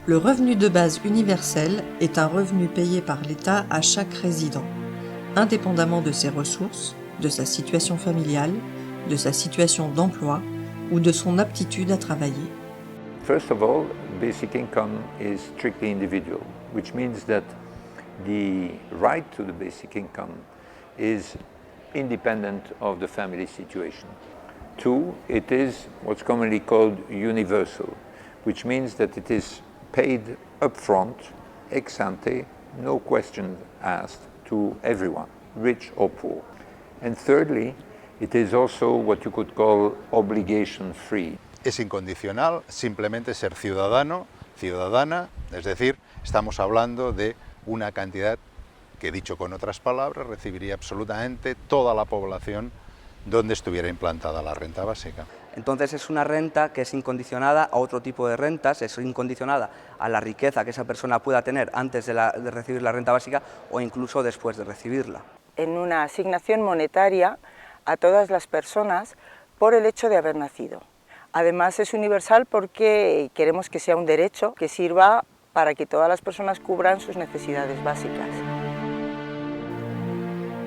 Le revenu de base universel est un revenu payé par l'État à chaque résident, indépendamment de ses ressources, de sa situation familiale, de sa situation d'emploi ou de son aptitude à travailler. First of all, basic income is strictly individual, which means that the right to the basic income is independent of the family situation. Two, it is what's commonly called universal, which means that it is paid upfront, ex ante, no questions asked, to everyone, rich or poor. And thirdly, it is also what you could call obligation-free. Es incondicional, simplemente ser ciudadano, ciudadana, es decir, estamos hablando de una cantidad que, dicho con otras palabras, recibiría absolutamente toda la población donde estuviera implantada la renta básica. Entonces es una renta que es incondicionada a otro tipo de rentas, es incondicionada a la riqueza que esa persona pueda tener antes de recibir la renta básica o incluso después de recibirla. En una asignación monetaria a todas las personas por el hecho de haber nacido. Además es universal porque queremos que sea un derecho que sirva para que todas las personas cubran sus necesidades básicas.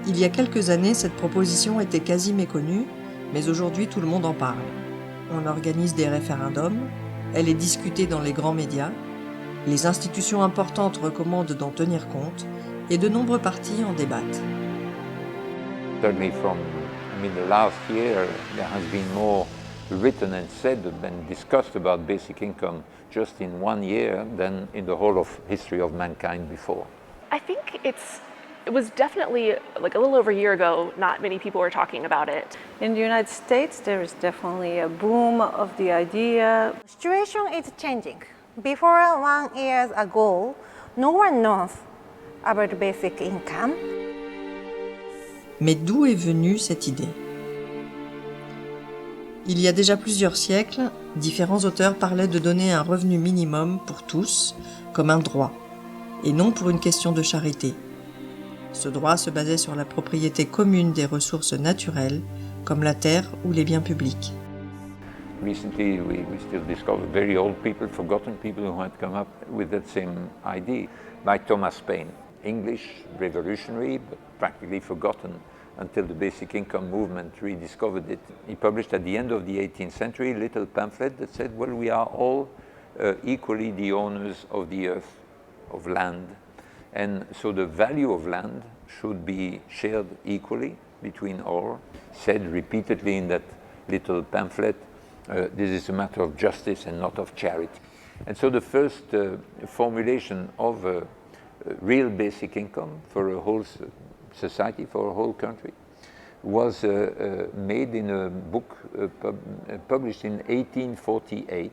Il y a quelques années, cette proposition était quasi méconnue, mais aujourd'hui tout le monde en parle. On organise des référendums, elle est discutée dans les grands médias, les institutions importantes recommandent d'en tenir compte et de nombreux partis en débattent. Certainly from the last year, there has been more written and said and discussed about basic income just in 1 year than in the whole of history of mankind before. I think it was definitely, like a little over a year ago, not many people were talking about it. In the United States, there is definitely a boom of the idea. The situation is changing. Before 1 year ago, no one knows about basic income. Mais d'où est venue cette idée ? Il y a déjà plusieurs siècles, différents auteurs parlaient de donner un revenu minimum pour tous, comme un droit, et non pour une question de charité. Ce droit se basait sur la propriété commune des ressources naturelles, comme la terre ou les biens publics. Recently, we still discover very old people, forgotten people who had come up with that same idea, like Thomas Paine. English, revolutionary, but practically forgotten until the basic income movement rediscovered it. He published at the end of the 18th century a little pamphlet that said, well, we are all equally the owners of the earth, of land, and so the value of land should be shared equally between all. Said repeatedly in that little pamphlet, this is a matter of justice and not of charity. And so the first formulation of real basic income for a whole society, for a whole country, was made in a book published in 1848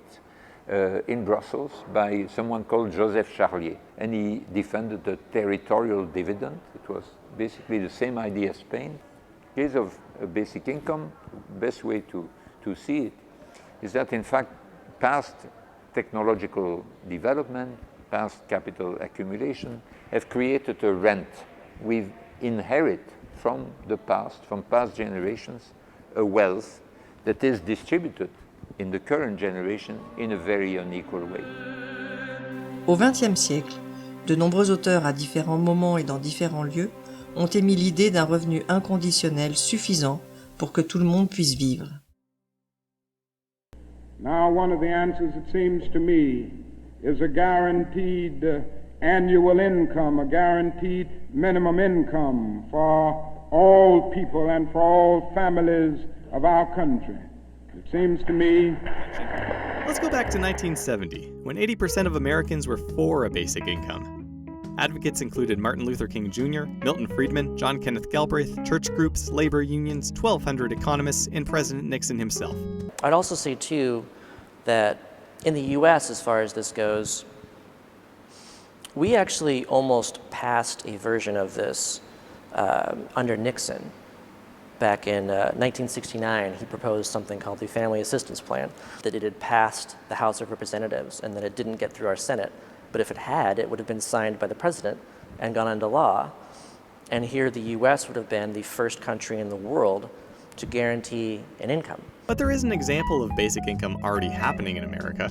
in Brussels by someone called Joseph Charlier. And he defended the territorial dividend. It was basically the same idea as Spain. In case of a basic income, best way to see it is that in fact past technological development, past capital accumulation have created a rent. We inherit from the past, from past generations, a wealth that is distributed in the current generation in a very unequal way. Au XXe siècle, de nombreux auteurs à différents moments et dans différents lieux ont émis l'idée d'un revenu inconditionnel suffisant pour que tout le monde puisse vivre. Now, one of the answers, it seems to me, is a guaranteed annual income, a guaranteed minimum income for all people and for all families of our country. It seems to me... Let's go back to 1970, when 80% of Americans were for a basic income. Advocates included Martin Luther King Jr., Milton Friedman, John Kenneth Galbraith, church groups, labor unions, 1,200 economists, and President Nixon himself. I'd also say, too, that in the U.S., as far as this goes, we actually almost passed a version of this under Nixon. Back in 1969, he proposed something called the Family Assistance Plan, that it had passed the House of Representatives and that it didn't get through our Senate. But if it had, it would have been signed by the president and gone into law. And here the U.S. would have been the first country in the world to guarantee an income. But there is an example of basic income already happening in America.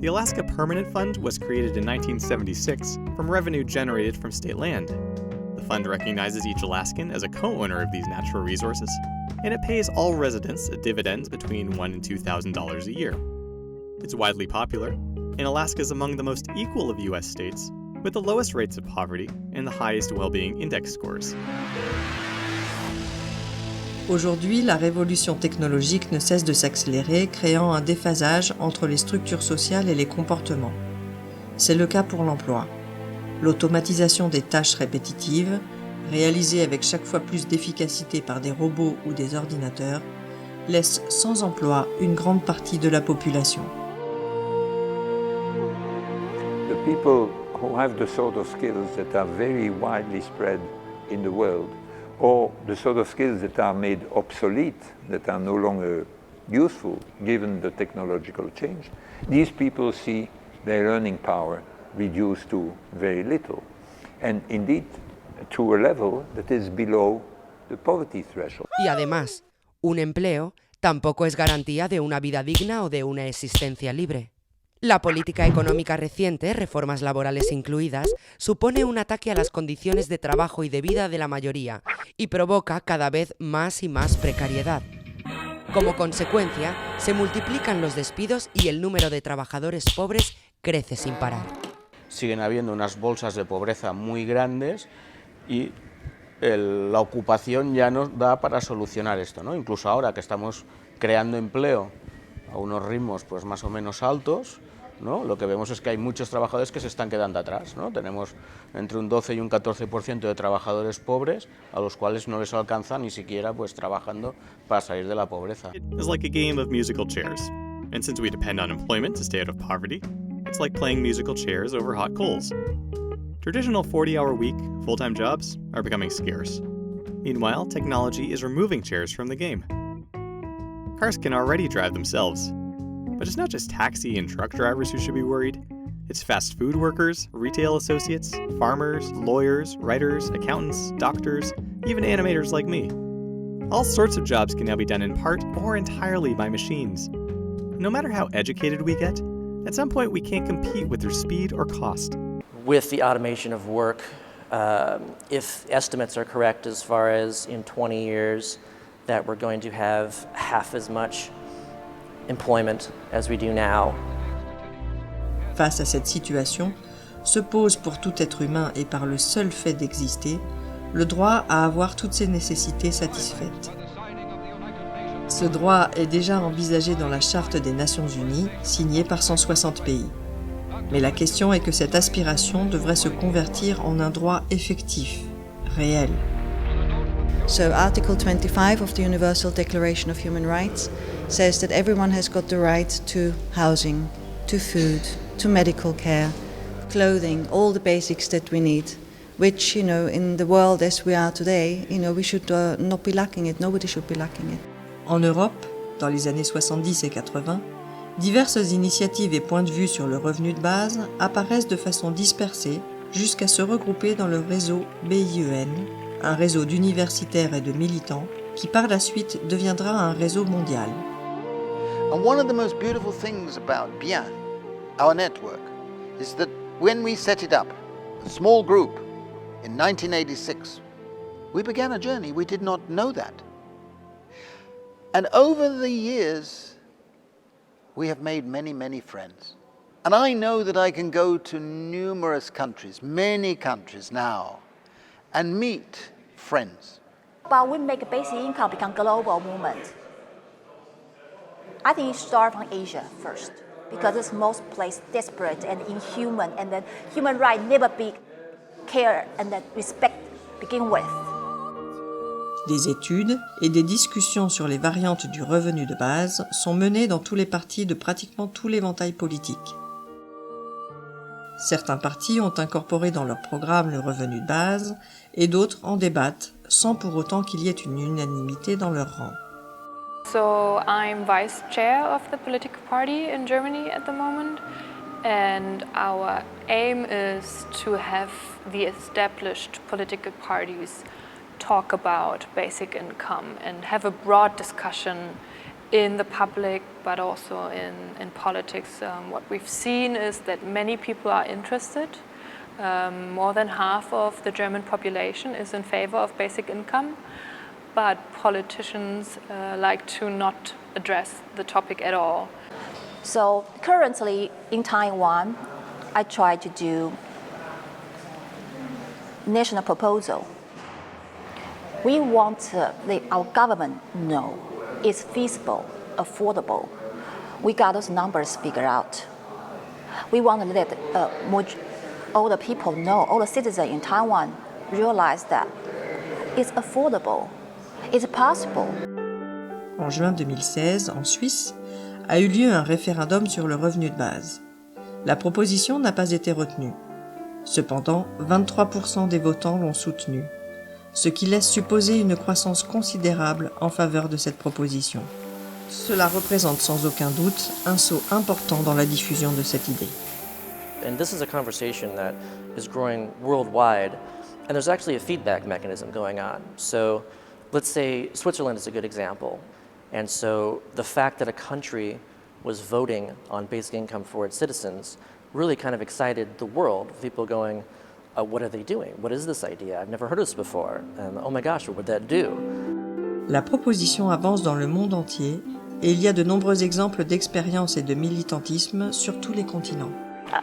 The Alaska Permanent Fund was created in 1976 from revenue generated from state land. The fund recognizes each Alaskan as a co-owner of these natural resources, and it pays all residents a dividend between $1,000 and $2,000 a year. It's widely popular, and Alaska is among the most equal of U.S. states, with the lowest rates of poverty and the highest well-being index scores. Aujourd'hui, la révolution technologique ne cesse de s'accélérer, créant un déphasage entre les structures sociales et les comportements. C'est le cas pour l'emploi. L'automatisation des tâches répétitives, réalisée avec chaque fois plus d'efficacité par des robots ou des ordinateurs, laisse sans emploi une grande partie de la population. The people who have the sort of skills that are very widely spread in the world, or the sort of skills that are made obsolete, that are no longer useful given the technological change, these people see their earning power reduced to very little, and indeed to a level that is below the poverty threshold. Y además, un empleo tampoco es garantía de una vida digna o de una existencia libre. La política económica reciente, reformas laborales incluidas, supone un ataque a las condiciones de trabajo y de vida de la mayoría y provoca cada vez más y más precariedad. Como consecuencia, se multiplican los despidos y el número de trabajadores pobres crece sin parar. Siguen habiendo unas bolsas de pobreza muy grandes y la ocupación ya nos da para solucionar esto, ¿no? Incluso ahora que estamos creando empleo a unos ritmos pues más o menos altos, ¿no? Lo que vemos es que hay muchos trabajadores que se están quedando atrás, ¿no? Tenemos entre un 12 y un 14% de trabajadores pobres a los cuales no les alcanza ni siquiera pues trabajando para salir de la pobreza. It's like a game of musical chairs, and since we depend on employment to stay out of poverty, it's like playing musical chairs over hot coals. Traditional 40-hour-week, full-time jobs are becoming scarce. Meanwhile, technology is removing chairs from the game. Cars can already drive themselves. But it's not just taxi and truck drivers who should be worried. It's fast food workers, retail associates, farmers, lawyers, writers, accountants, doctors, even animators like me. All sorts of jobs can now be done in part or entirely by machines. No matter how educated we get, at some point we can't compete with their speed or cost. With the automation of work, if estimates are correct as far as in 20 years that we're going to have half as much employment as we do now. Face à cette situation, se pose pour tout être humain et par le seul fait d'exister, le droit à avoir toutes ses nécessités satisfaites. Ce droit est déjà envisagé dans la Charte des Nations Unies, signée par 160 pays. Mais la question est que cette aspiration devrait se convertir en un droit effectif, réel. So Article 25 of the Universal Declaration of Human Rights says that everyone has got the right to housing, to food, to medical care, clothing, all the basics that we need, which, in the world as we are today, we should not be lacking it, nobody should be lacking it. En Europe, dans les années 70 et 80, diverses initiatives et points de vue sur le revenu de base apparaissent de façon dispersée jusqu'à se regrouper dans le réseau BIEN, un réseau d'universitaires et de militants qui par la suite deviendra un réseau mondial. And one of the most beautiful things about BIEN, our network, is that when we set it up, a small group, in 1986, we began a journey. We did not know that. And over the years, we have made many, many friends. And I know that I can go to numerous countries, many countries now, and meet friends. But we make basic income become global movement. I think it starts from Asia first, because it's most place desperate and inhuman, and then human rights never be care and then respect begin with. Des études et des discussions sur les variantes du revenu de base sont menées dans tous les partis de pratiquement tout l'éventail politique. Certains partis ont incorporé dans leur programme le revenu de base et d'autres en débattent sans pour autant qu'il y ait une unanimité dans leur rang. So I'm vice chair of the political party in Germany at the moment, and our aim is to have the established political parties talk about basic income and have a broad discussion in the public, but also in politics. What we've seen is that many people are interested. More than half of the German population is in favor of basic income, but politicians like to not address the topic at all. So currently in Taiwan, I try to do national proposal. We want our government know it's feasible, affordable. We got those numbers figured out. We want to let all the people know, all the citizens in Taiwan realize that it's affordable, it's possible. En juin 2016, en Suisse, a eu lieu un référendum sur le revenu de base. La proposition n'a pas été retenue. Cependant, 23% des votants l'ont soutenue, ce qui laisse supposer une croissance considérable en faveur de cette proposition. Cela représente sans aucun doute un saut important dans la diffusion de cette idée. And this is a conversation that is growing worldwide, and there's actually a feedback mechanism going on. So let's say Switzerland is a good example. And so the fact that a country was voting on basic income for its citizens really kind of excited the world. People going, what are they doing? What is this idea? I've never heard of this before. And oh my gosh, what would that do? La proposition avance dans le monde entier et il y a de nombreux exemples d'expérience et de militantisme sur tous les continents.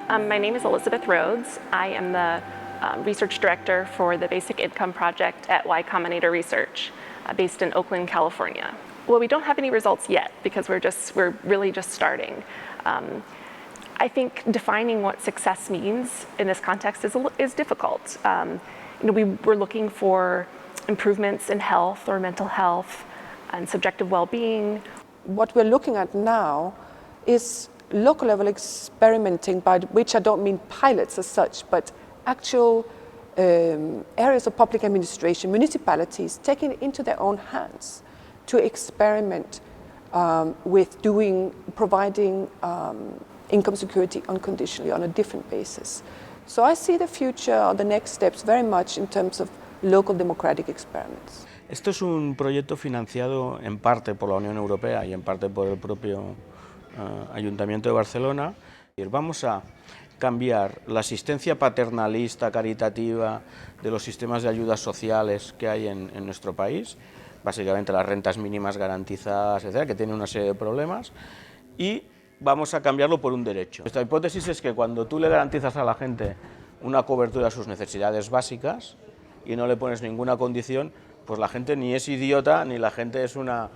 My name is Elizabeth Rhodes. I am the research director for the Basic Income Project at Y Combinator Research, based in Oakland, California. Well, we don't have any results yet because we're really just starting. I think defining what success means in this context is difficult. We're looking for improvements in health or mental health and subjective well-being. What we're looking at now is local level experimenting, by which I don't mean pilots as such, but actual areas of public administration, municipalities taking it into their own hands to experiment with providing income security unconditionally on a different basis. So I see the future or the next steps very much in terms of local democratic experiments. Esto es un proyecto financiado en parte por la Unión Europea y en parte por el propio Ayuntamiento de Barcelona. Vamos a cambiar la asistencia paternalista, caritativa de los sistemas de ayudas sociales que hay en nuestro país, básicamente las rentas mínimas garantizadas, etcétera, que tienen una serie de problemas, y vamos a cambiarlo por un derecho. Esta hipótesis es que cuando tú le garantizas a la gente una cobertura a sus necesidades básicas y no le pones ninguna condición, pues la gente ni es idiota ni la gente es una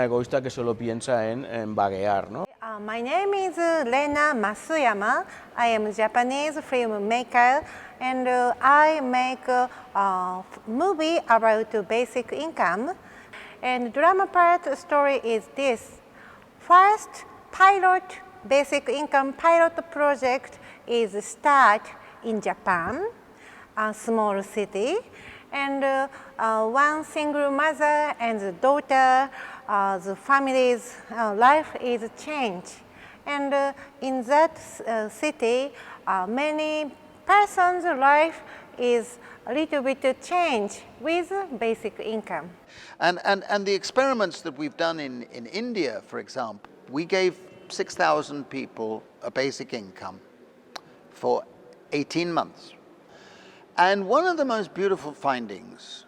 egoísta que solo piensa en vaguear, ¿no? My name is Rena Masuyama. I am a Japanese filmmaker and I make a movie about basic income. And drama part story is this. First pilot basic income pilot project is start in Japan, a small city. And one single mother and the daughter, the family's life is changed. And in that city, many persons' life is a little bit changed with basic income. And the experiments that we've done in India, for example, we gave 6,000 people a basic income for 18 months. And one of the most beautiful findings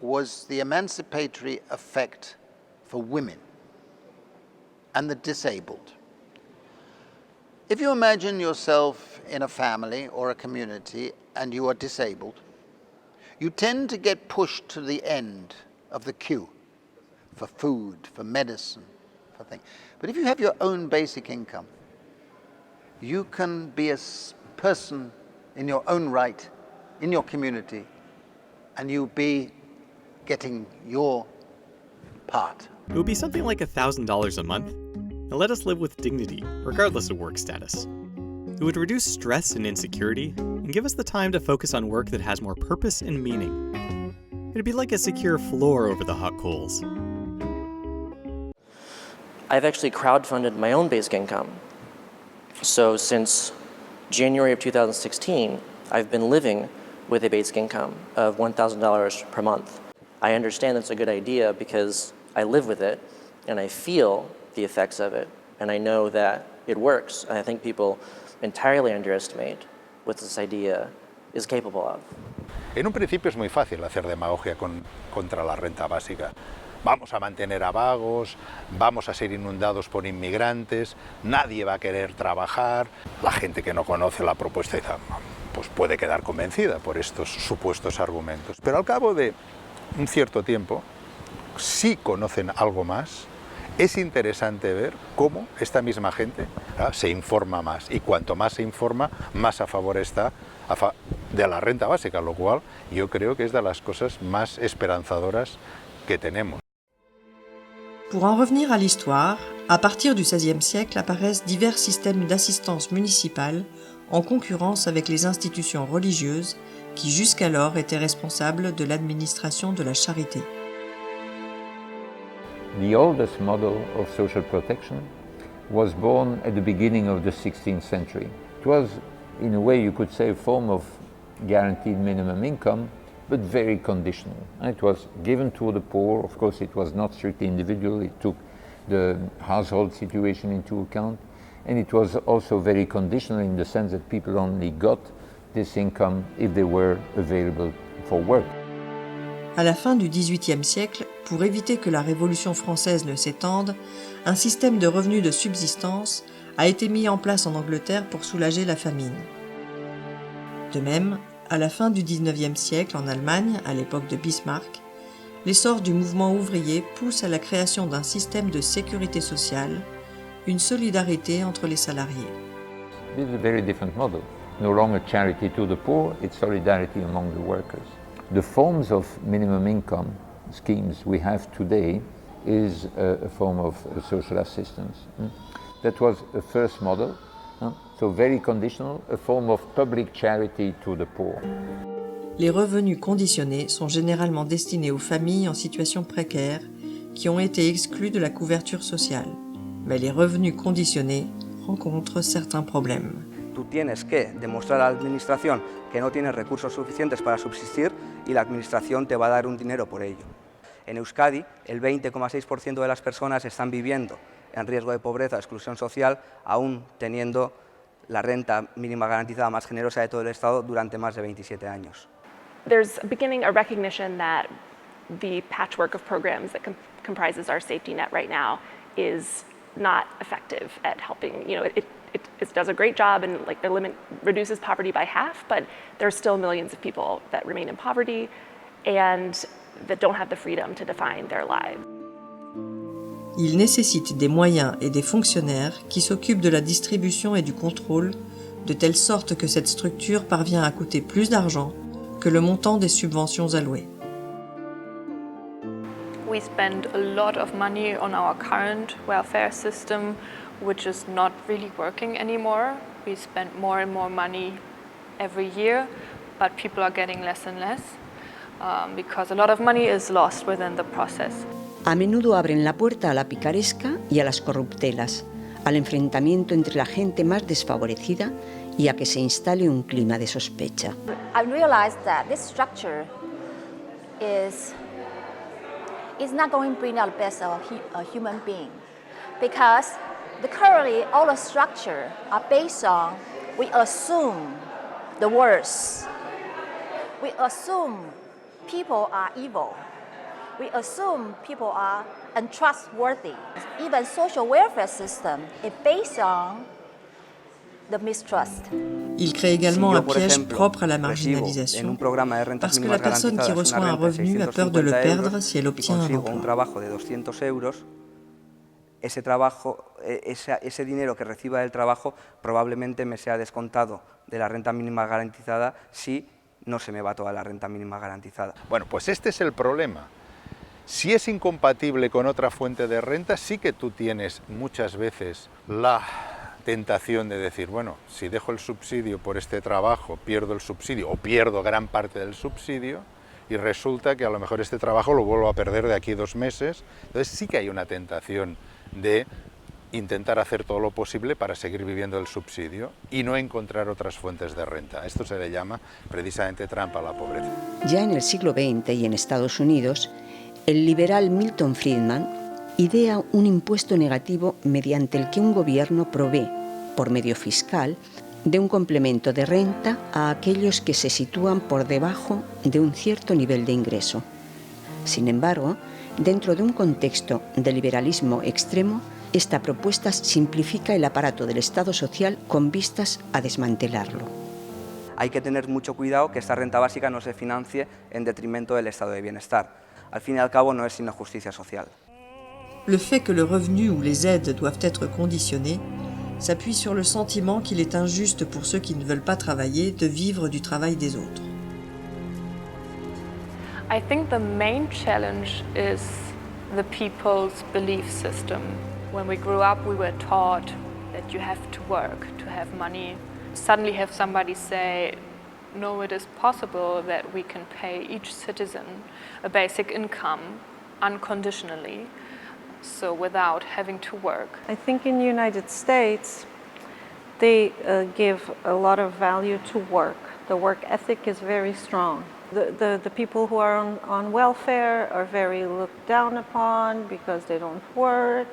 was the emancipatory effect for women and the disabled. If you imagine yourself in a family or a community and you are disabled, you tend to get pushed to the end of the queue for food, for medicine, for things. But if you have your own basic income, you can be a person in your own right in your community, and you'll be getting your part. It would be something like $1,000 a month, and let us live with dignity, regardless of work status. It would reduce stress and insecurity, and give us the time to focus on work that has more purpose and meaning. It'd be like a secure floor over the hot coals. I've actually crowdfunded my own basic income. So since January of 2016, I've been living with a basic income of $1,000 per month. I understand that's a good idea because I live with it, and I feel the effects of it, and I know that it works. And I think people entirely underestimate what this idea is capable of. En un principio es muy fácil hacer demagogia contra la renta básica. Vamos a mantener a vagos, vamos a ser inundados por inmigrantes, nadie va a querer trabajar. La gente que no conoce la propuesta pues puede quedar convencida por estos supuestos argumentos. Pero al cabo de un cierto tiempo, si conocen algo más, es interesante ver cómo esta misma gente se informa más, y cuanto más se informa, más a favor está de la renta básica, lo cual yo creo que es de las cosas más esperanzadoras que tenemos. Pour en revenir à l'histoire, à partir du XVIe siècle apparaissent divers systèmes d'assistance municipale en concurrence avec les institutions religieuses qui jusqu'alors étaient responsables de l'administration de la charité. The oldest model of social protection was born at the beginning of the 16th century. It was, in a way, you could say, a form of guaranteed minimum income, but very conditional. It was given to the poor. Of course, it was not strictly individual. It took the household situation into account. And it was also very conditional in the sense that people only got this income if they were available for work. À la fin du XVIIIe siècle, pour éviter que la Révolution française ne s'étende, un système de revenus de subsistance a été mis en place en Angleterre pour soulager la famine. De même, à la fin du XIXe siècle, en Allemagne, à l'époque de Bismarck, l'essor du mouvement ouvrier pousse à la création d'un système de sécurité sociale, une solidarité entre les salariés. This is a very different model. No longer charity to the poor, it's solidarity among the workers. The forms of minimum income schemes we have today is a form of social assistance. That was a first model, so very conditional, a form of public charity to the poor. Les revenus conditionnés sont généralement destinés aux familles en situation précaire qui ont été exclues de la couverture sociale. Mais les revenus conditionnés rencontrent certains problèmes. Tú tienes que demostrar a la administración que no tienes recursos suficientes para subsistir y la administración te va a dar un dinero por ello. En Euskadi, el 20,6% de las personas están viviendo en riesgo de pobreza o exclusión social, aún teniendo la renta mínima garantizada más generosa de todo el Estado durante más de 27 años. There's beginning a recognition that the patchwork of programs that comprises our safety net right now is not effective at helping. It does a great job and reduces poverty by half, but there are still millions of people that remain in poverty and that don't have the freedom to define their lives. Il nécessite des moyens et des fonctionnaires qui s'occupent de la distribution et du contrôle, de telle sorte que cette structure parvient à coûter plus d'argent que le montant des subventions allouées. We spend a lot of money on our current welfare system, which is not really working anymore. We spend more and more money every year, but people are getting less and less because a lot of money is lost within the process. A menudo abren la puerta a la picaresca y a las corruptelas, al enfrentamiento entre la gente más desfavorecida y a que se instale un clima de sospecha. I realized that this structure is not going to bring out the best of a human being, because currently all the structure are based on we assume the worst. We assume people are evil. We assume people are untrustworthy. Even social welfare system is based on the mistrust. Il crée également un piège propre à la marginalisation, parce que la personne qui reçoit un revenu a peur de le perdre si elle obtient un emploi. Un trabajo de 200 euros, ese dinero que reciba del trabajo probablemente me sea descontado de la renta mínima garantizada si no se me va toda la renta mínima garantizada. Bueno, pues este es el problema. Si es incompatible con otra fuente de renta, sí que tú tienes muchas veces la tentación de decir, bueno, si dejo el subsidio por este trabajo, pierdo el subsidio o pierdo gran parte del subsidio y resulta que a lo mejor este trabajo lo vuelvo a perder de aquí 2 meses. Entonces sí que hay una tentación de intentar hacer todo lo posible para seguir viviendo el subsidio y no encontrar otras fuentes de renta. Esto se le llama precisamente trampa a la pobreza. Ya en el siglo XX y en Estados Unidos, el liberal Milton Friedman idea un impuesto negativo mediante el que un gobierno provee, por medio fiscal, de un complemento de renta a aquellos que se sitúan por debajo de un cierto nivel de ingreso. Sin embargo, dentro de un contexto de liberalismo extremo, esta propuesta simplifica el aparato del Estado social con vistas a desmantelarlo. Hay que tener mucho cuidado que esta renta básica no se financie en detrimento del estado de bienestar. Al fin y al cabo no es sino justicia social. Le fait que le revenu ou les aides doivent être conditionnés s'appuie sur le sentiment qu'il est injuste pour ceux qui ne veulent pas travailler de vivre du travail des autres. I think the main challenge is the people's belief system. When we grew up, we were taught that you have to work to have money. Suddenly have somebody say, no, it is possible that we can pay each citizen a basic income unconditionally, so without having to work. I think in the United States, they give a lot of value to work. The work ethic is very strong. The people who are on welfare are very looked down upon because they don't work.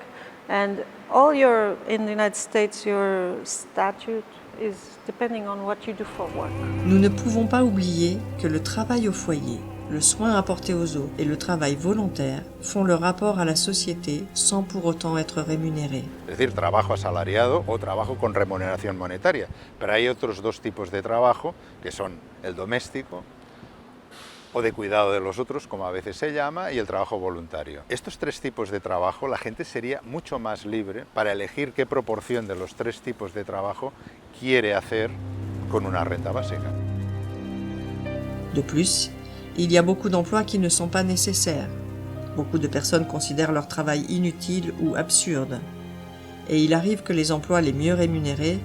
And in the United States, your statute is depending on what you do for work. Nous ne pouvons pas oublier que le travail au foyer, le soin apporté aux autres et le travail volontaire font le rapport à la société sans pour autant être rémunérés. Es decir, trabajo asalariado o trabajo con remuneración monetaria. Pero hay otros dos tipos de trabajo, que son el doméstico o de cuidado de los otros, como a veces se llama, y el trabajo voluntario. Estos tres tipos de trabajo, la gente sería mucho más libre para elegir qué proporción de los tres tipos de trabajo quiere hacer con una renta básica. De plus, il y a beaucoup d'emplois qui ne sont pas nécessaires. Beaucoup de personnes considèrent leur travail inutile ou absurde. Et il arrive que les emplois les mieux rémunérés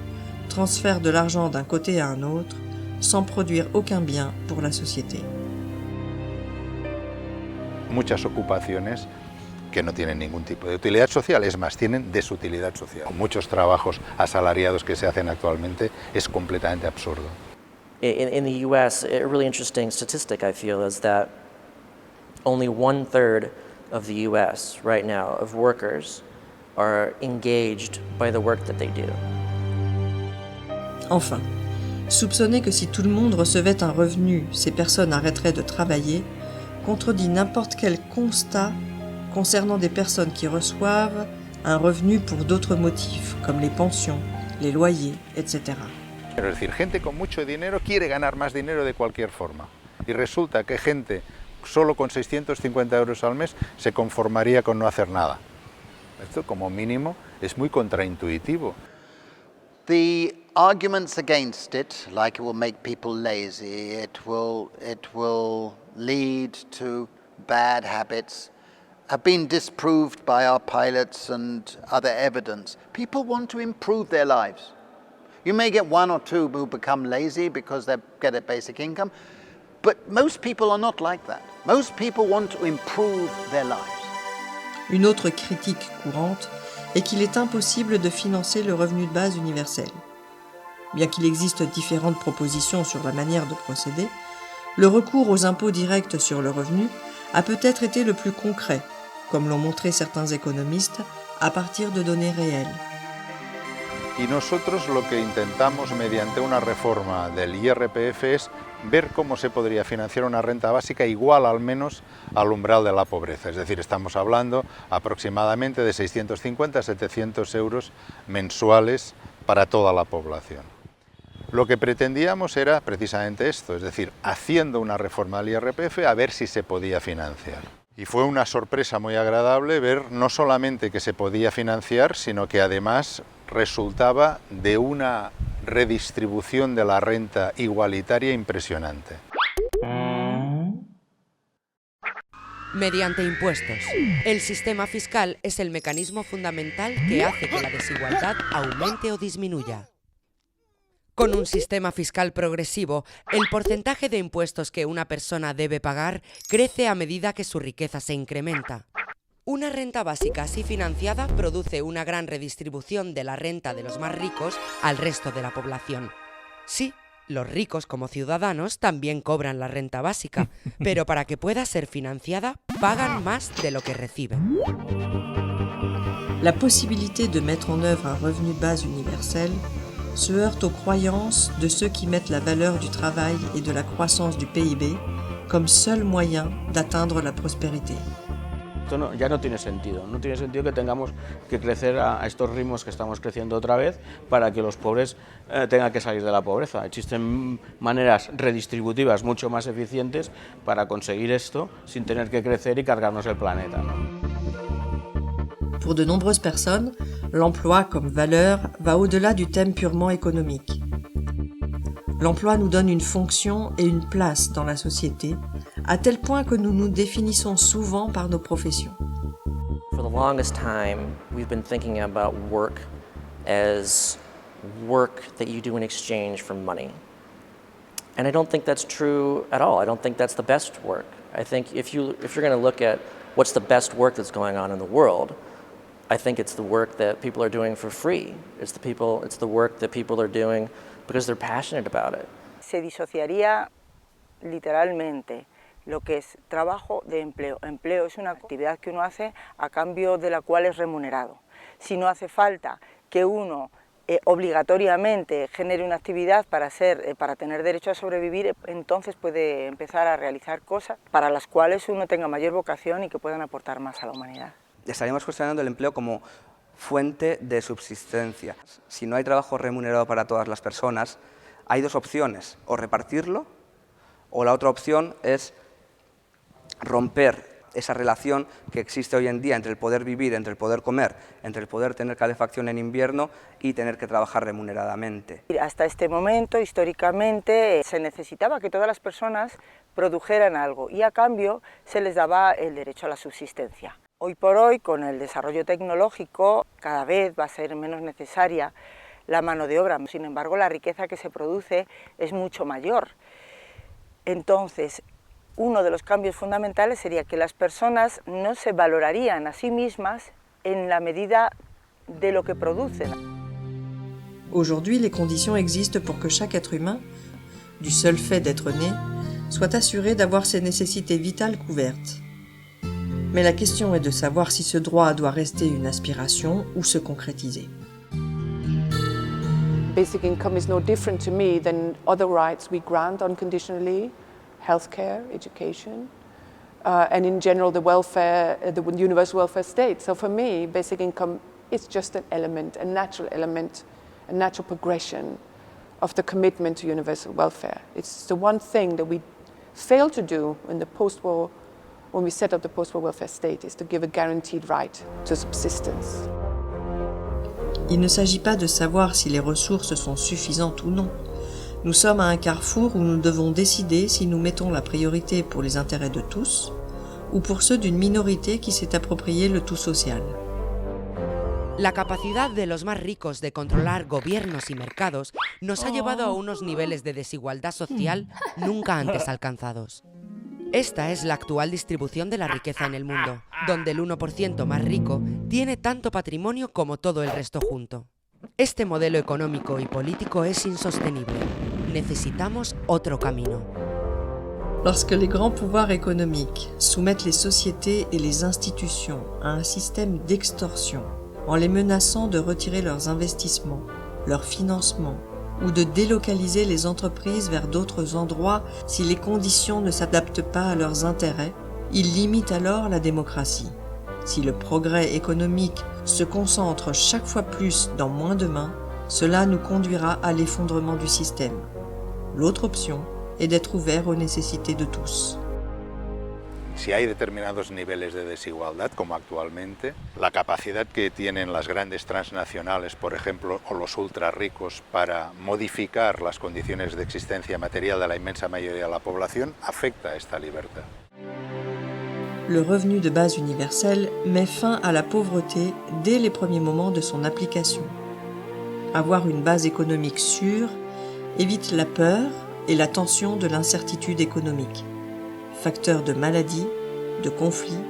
transfèrent de l'argent d'un côté à un autre sans produire aucun bien pour la société. Muchas ocupaciones que no tienen ningún tipo de utilidad social, es más, tienen desutilidad social. Muchos trabajos asalariados que se hacen actualmente es completamente absurdo. In the US, a really interesting statistic I feel is that only 1/3 of the US right now of workers are engaged by the work that they do. Enfin, soupçonner que si tout le monde recevait un revenu, ces personnes arrêteraient de travailler, contredit n'importe quel constat concernant des personnes qui reçoivent un revenu pour d'autres motifs, comme les pensions, les loyers, etc. Es decir, gente con mucho dinero quiere ganar más dinero de cualquier forma. Y resulta que gente solo con 650 euros al mes se conformaría con no hacer nada. Esto como mínimo es muy contraintuitivo. The arguments against it, like it will make people lazy, it will lead to bad habits, have been disproved by our pilots and other evidence. People want to improve their lives. You may get one or two who become lazy because they get a basic income, but most people are not like that. Most people want to improve their lives. Une autre critique courante est qu'il est impossible de financer le revenu de base universel. Bien qu'il existe différentes propositions sur la manière de procéder, le recours aux impôts directs sur le revenu a peut-être été le plus concret, comme l'ont montré certains économistes, à partir de données réelles. Y nosotros lo que intentamos mediante una reforma del IRPF es ver cómo se podría financiar una renta básica igual al menos al umbral de la pobreza. Es decir, estamos hablando aproximadamente de 650 a 700 euros mensuales para toda la población. Lo que pretendíamos era precisamente esto, es decir, haciendo una reforma del IRPF a ver si se podía financiar. Y fue una sorpresa muy agradable ver no solamente que se podía financiar, sino que además resultaba de una redistribución de la renta igualitaria impresionante. Mediante impuestos. El sistema fiscal es el mecanismo fundamental que hace que la desigualdad aumente o disminuya. Con un sistema fiscal progresivo, el porcentaje de impuestos que una persona debe pagar crece a medida que su riqueza se incrementa. Una renta básica así financiada produce una gran redistribución de la renta de los más ricos al resto de la población. Sí, los ricos como ciudadanos también cobran la renta básica, pero para que pueda ser financiada, pagan más de lo que reciben. La possibilité de mettre en œuvre un revenu de base universel se heurte aux croyances de ceux qui mettent la valeur du travail et de la croissance du PIB comme seul moyen d'atteindre la prospérité. Esto ya no tiene sentido que tengamos que crecer a estos ritmos que estamos creciendo otra vez para que los pobres tengan que salir de la pobreza. Existen maneras redistributivas mucho más eficientes para conseguir esto sin tener que crecer y cargarnos el planeta, ¿no? Pour de nombreuses personnes, l'emploi comme valeur va au-delà du thème purement économique. L'emploi nous donne une fonction et une place dans la société, à tel point que nous nous définissons souvent par nos professions. For the longest time, we've been thinking about work as work that you do in exchange for money. And I don't think that's true at all. I don't think that's the best work. I think if you're going to look at what's the best work that's going on in the world, I think it's the work that people are doing for free. It's the work that people are doing because they're passionate about it. Se disociaría literalmente lo que es trabajo de empleo. Empleo es una actividad que uno hace a cambio de la cual es remunerado. Si no hace falta que uno obligatoriamente genere una actividad para tener derecho a sobrevivir, entonces puede empezar a realizar cosas para las cuales uno tenga mayor vocación y que puedan aportar más a la humanidad. Estaríamos cuestionando el empleo como fuente de subsistencia. Si no hay trabajo remunerado para todas las personas, hay dos opciones, o repartirlo, o la otra opción es romper esa relación que existe hoy en día entre el poder vivir, entre el poder comer, entre el poder tener calefacción en invierno y tener que trabajar remuneradamente. Hasta este momento, históricamente, se necesitaba que todas las personas produjeran algo y a cambio se les daba el derecho a la subsistencia. Hoy por hoy, con el desarrollo tecnológico, cada vez va a ser menos necesaria la mano de obra. Sin embargo, la riqueza que se produce es mucho mayor. Entonces, uno de los cambios fundamentales sería que las personas no se valorarían a sí mismas en la medida de lo que producen. Aujourd'hui, les conditions existent pour que chaque être humain, du seul fait d'être né, soit assuré d'avoir ses nécessités vitales couvertes. Mais la question est de savoir si ce droit doit rester une aspiration ou se concrétiser. Basic income is no different to me than other rights we grant unconditionally, healthcare, education, and in general the welfare, the universal welfare state. So for me, basic income is just an element, a natural progression of the commitment to universal welfare. It's the one thing that we failed to do in the post-war, when we set up the post-war welfare state, is to give a guaranteed right to subsistence. Il ne s'agit pas de savoir si les ressources sont suffisantes ou non. Nous sommes à un carrefour où nous devons décider si nous mettons la priorité pour les intérêts de tous ou pour ceux d'une minorité qui s'est approprié le tout social. La capacidad de los más ricos de controlar gobiernos y mercados nos ha llevado a unos niveles de desigualdad social nunca antes alcanzados. Esta es la actual distribución de la riqueza en el mundo, donde el 1% más rico tiene tanto patrimonio como todo el resto junto. Este modelo económico y político es insostenible. Necesitamos otro camino. Lorsque les grands pouvoirs économiques soumettent les sociétés et les institutions à un système d'extorsion, en les menaçant de retirer leurs investissements, leurs financements, ou de délocaliser les entreprises vers d'autres endroits si les conditions ne s'adaptent pas à leurs intérêts, ils limitent alors la démocratie. Si le progrès économique se concentre chaque fois plus dans moins de mains, cela nous conduira à l'effondrement du système. L'autre option est d'être ouvert aux nécessités de tous. Si hay determinados niveles de desigualdad, como actualmente, la capacidad que tienen las grandes transnacionales, por ejemplo, o los ultra ricos para modificar las condiciones de existencia material de la inmensa mayoría de la población, afecta a esta libertad. Le revenu de base universel met fin à la pauvreté dès les premiers moments de son application. Avoir une base économique sûre évite la peur et la tension de l'incertitude économique, facteur de maladie, de conflit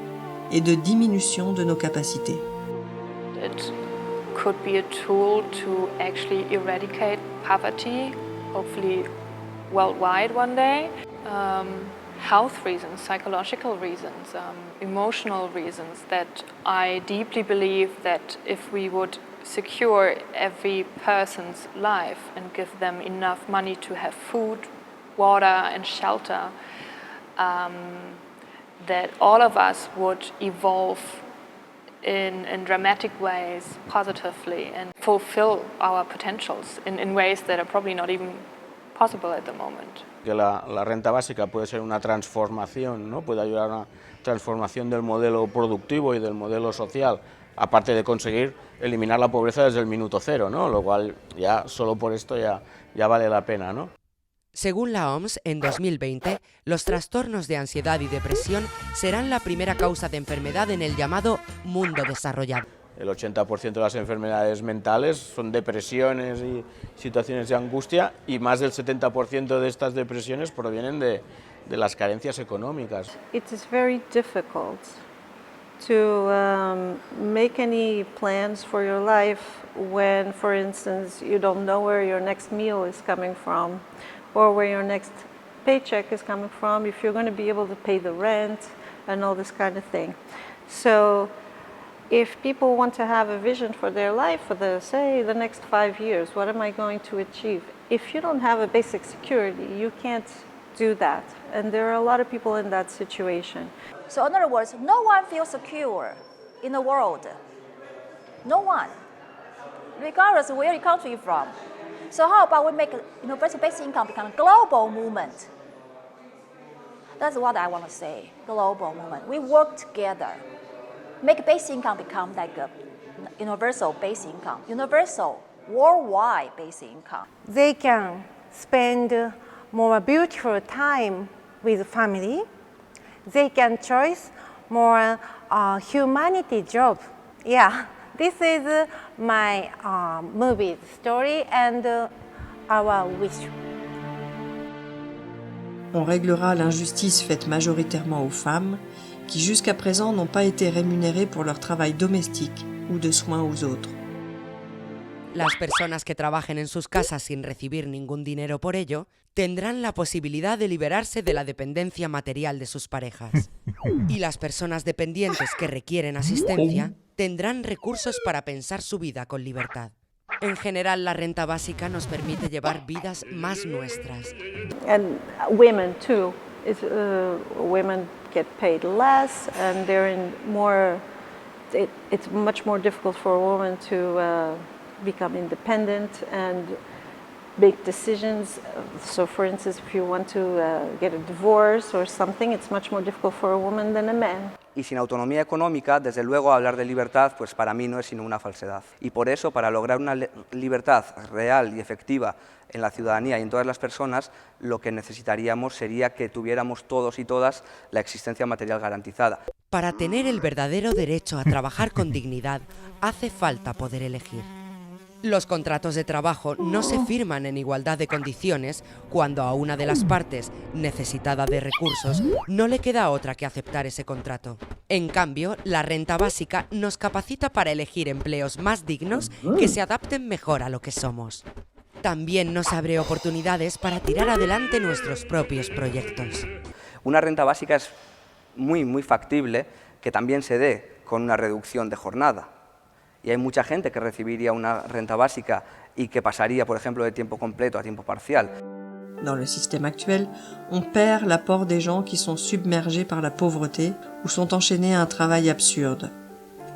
et de diminution de nos capacités. It could be a tool to actually eradicate poverty, hopefully worldwide one day. health reasons, psychological reasons, emotional reasons, that I deeply believe that if we would secure every person's life and give them enough money to have food, water and shelter, that all of us would evolve in dramatic ways positively and fulfill our potentials in ways that are probably not even possible at the moment. Que la renta básica puede ser una transformación, ¿no? Puede ayudar a una transformación del modelo productivo y del modelo social, aparte de conseguir eliminar la pobreza desde el minuto cero, ¿no? Lo cual ya solo por esto ya vale la pena, ¿no? Según la OMS, en 2020, los trastornos de ansiedad y depresión serán la primera causa de enfermedad en el llamado mundo desarrollado. El 80% de las enfermedades mentales son depresiones y situaciones de angustia, y más del 70% de estas depresiones provienen de las carencias económicas. It is very difficult to make any plans for your life when, for instance, you don't know where your next meal is coming from or where your next paycheck is coming from, if you're going to be able to pay the rent and all this kind of thing. So if people want to have a vision for their life, for the next 5 years, what am I going to achieve? If you don't have a basic security, you can't do that. And there are a lot of people in that situation. So in other words, no one feels secure in the world. No one, regardless of where your country you're from. So how about we make universal basic income become a global movement? That's what I want to say, global movement. We work together. Make basic income become like a universal basic income, universal worldwide basic income. They can spend more beautiful time with family. They can choose more humanity job. Yeah, this is my movie story and our wish. On réglera l'injustice faite majoritairement aux femmes qui jusqu'à présent n'ont pas été rémunérées pour leur travail domestique ou de soins aux autres. Las personas que trabajen en sus casas sin recibir ningún dinero por ello tendrán la posibilidad de liberarse de la dependencia material de sus parejas. Y las personas dependientes que requieren asistencia tendrán recursos para pensar su vida con libertad. En general, la renta básica nos permite llevar vidas más nuestras. And women too. Women get paid less and they're in more, it's much more difficult for a woman to become independent and make decisions. So for instance, if you want to get a divorce or something, it's much more difficult for a woman than a man. Y sin autonomía económica, desde luego, hablar de libertad, pues para mí no es sino una falsedad. Y por eso, para lograr una libertad real y efectiva en la ciudadanía y en todas las personas, lo que necesitaríamos sería que tuviéramos todos y todas la existencia material garantizada. Para tener el verdadero derecho a trabajar con dignidad, hace falta poder elegir. Los contratos de trabajo no se firman en igualdad de condiciones cuando a una de las partes, necesitada de recursos, no le queda otra que aceptar ese contrato. En cambio, la renta básica nos capacita para elegir empleos más dignos que se adapten mejor a lo que somos. También nos abre oportunidades para tirar adelante nuestros propios proyectos. Una renta básica es muy factible que también se dé con una reducción de jornada. Y hay mucha gente que recibiría una renta básica y que pasaría, por ejemplo, de tiempo completo a tiempo parcial. Dans le système actuel, on perd l'apport des gens qui sont submergés par la pauvreté ou sont enchaînés à un travail absurde.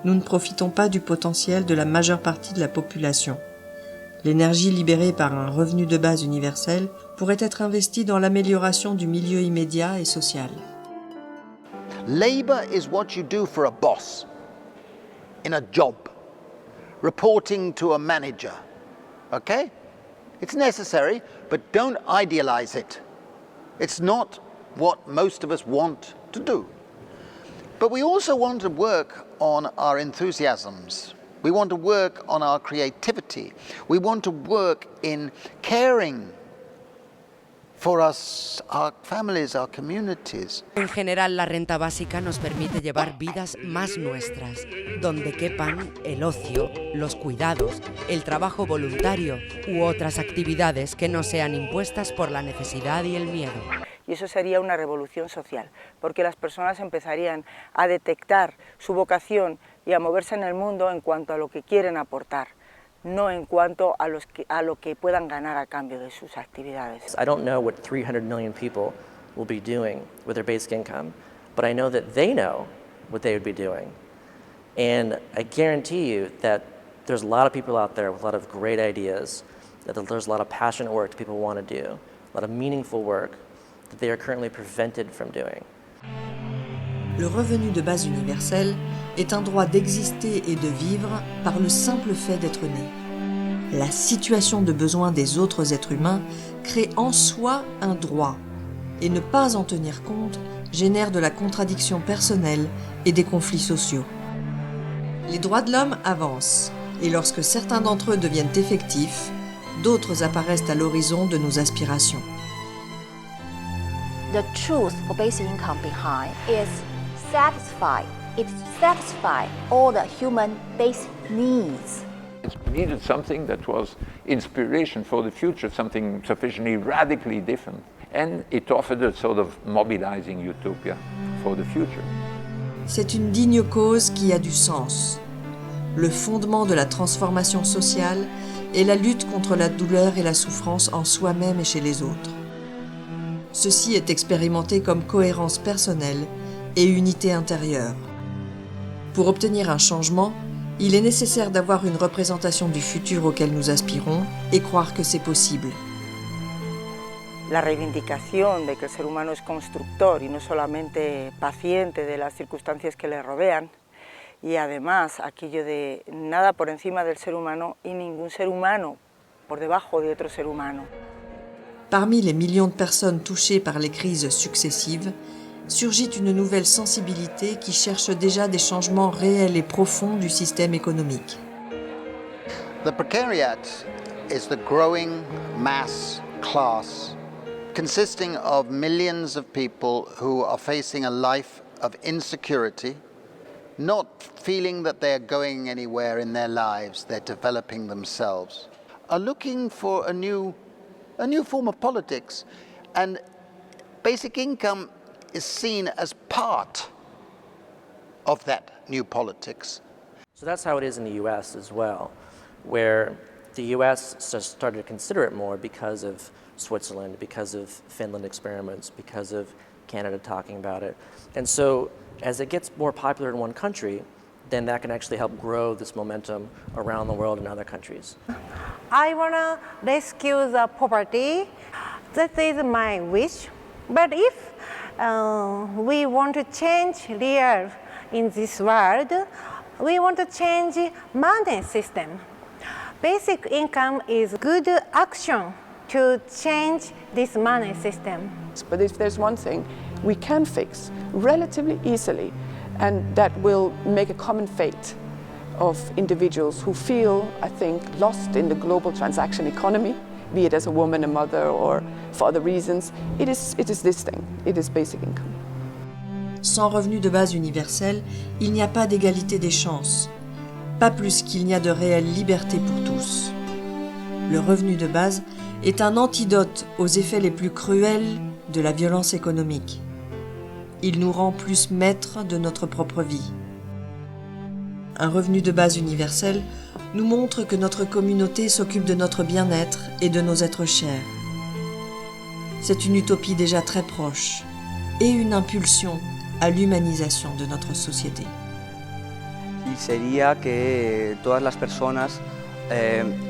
Nous ne profitons pas du potentiel de la majeure partie de la population. L'énergie libérée par un revenu de base universel pourrait être investie dans l'amélioration du milieu immédiat et social. Labor is what you do for a boss in a job, reporting to a manager, okay? It's necessary, but don't idealize it. It's not what most of us want to do. But we also want to work on our enthusiasms. We want to work on our creativity. We want to work in caring for us, our families, our communities. En general, la renta básica nos permite llevar vidas más nuestras, donde quepan el ocio, los cuidados, el trabajo voluntario u otras actividades que no sean impuestas por la necesidad y el miedo. y eso sería una revolución social, porque las personas empezarían a detectar su vocación y a moverse en el mundo en cuanto a lo que quieren aportar, no en cuanto a lo que puedan ganar a cambio de sus actividades. I don't know what 300 million people will be doing with their basic income, but I know that they know what they would be doing. And I guarantee you that there's a lot of people out there with a lot of great ideas, that there's a lot of passionate work that people want to do, a lot of meaningful work that they are currently prevented from doing. Le revenu de base universel est un droit d'exister et de vivre par le simple fait d'être né. La situation de besoin des autres êtres humains crée en soi un droit, et ne pas en tenir compte génère de la contradiction personnelle et des conflits sociaux. Les droits de l'homme avancent, et lorsque certains d'entre eux deviennent effectifs, d'autres apparaissent à l'horizon de nos aspirations. The truth for basic income behind is satisfy. It satisfies all the human basic needs. It needed something that was inspiration for the future, something sufficiently radically different. And it offered a sort of mobilizing utopia for the future. C'est une digne cause qui a du sens. Le fondement de la transformation sociale est la lutte contre la douleur et la souffrance en soi-même et chez les autres. Ceci est expérimenté comme cohérence personnelle et unité intérieure. Pour obtenir un changement, il est nécessaire d'avoir une représentation du futur auquel nous aspirons et croire que c'est possible. La reivindicación de que el ser humano es constructor y no solamente paciente de las circunstancias que le rodean, y además aquello de nada por encima del ser humano y ningún ser humano por debajo de otro ser humano. Parmi les millions de personnes touchées par les crises successives, surgit une nouvelle sensibilité qui cherche déjà des changements réels et profonds du système économique. The precariat is the growing mass class consisting of millions of people who are facing a life of insecurity, not feeling that they're going anywhere in their lives, they're developing themselves, are looking for a new form of politics, and basic income is seen as part of that new politics. So that's how it is in the US as well, where the US started to consider it more because of Switzerland, because of Finland experiments, because of Canada talking about it. And so as it gets more popular in one country, then that can actually help grow this momentum around the world in other countries. I want to rescue the poverty. That is my wish. But if we want to change real in this world, we want to change money system. Basic income is good action to change this money system. But if there's one thing we can fix relatively easily, and that will make a common fate of individuals who feel, I think, lost in the global transaction economy, be it as a woman, a mother, or for other reasons, it is this thing, it is basic income. Sans revenu de base universel, il n'y a pas d'égalité des chances, pas plus qu'il n'y a de réelle liberté pour tous. Le revenu de base est un antidote aux effets les plus cruels de la violence économique. Il nous rend plus maîtres de notre propre vie. Un revenu de base universel nous montre que notre communauté s'occupe de notre bien-être et de nos êtres chers. C'est une utopie déjà très proche et une impulsion à l'humanisation de notre société. Y sería que todas las personas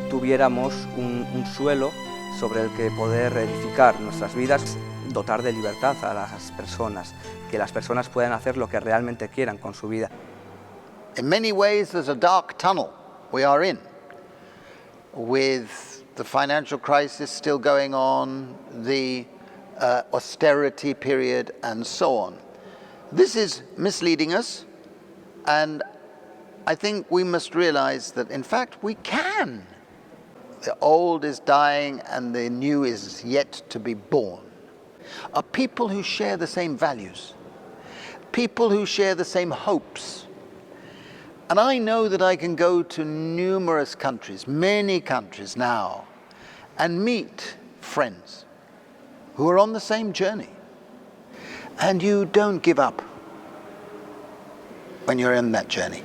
tuviéramos un suelo sobre el que poder edificar nuestras vidas, dotar de libertad a las personas, que las personas puedan hacer lo que realmente quieran con su vida. In many ways, there's a dark tunnel we are in, with the financial crisis still going on, the austerity period, and so on. This is misleading us, and I think we must realize that, in fact, we can. The old is dying and the new is yet to be born. Are people who share the same values, people who share the same hopes. And I know that I can go to numerous countries, many countries now, and meet friends who are on the same journey. And you don't give up when you're in that journey.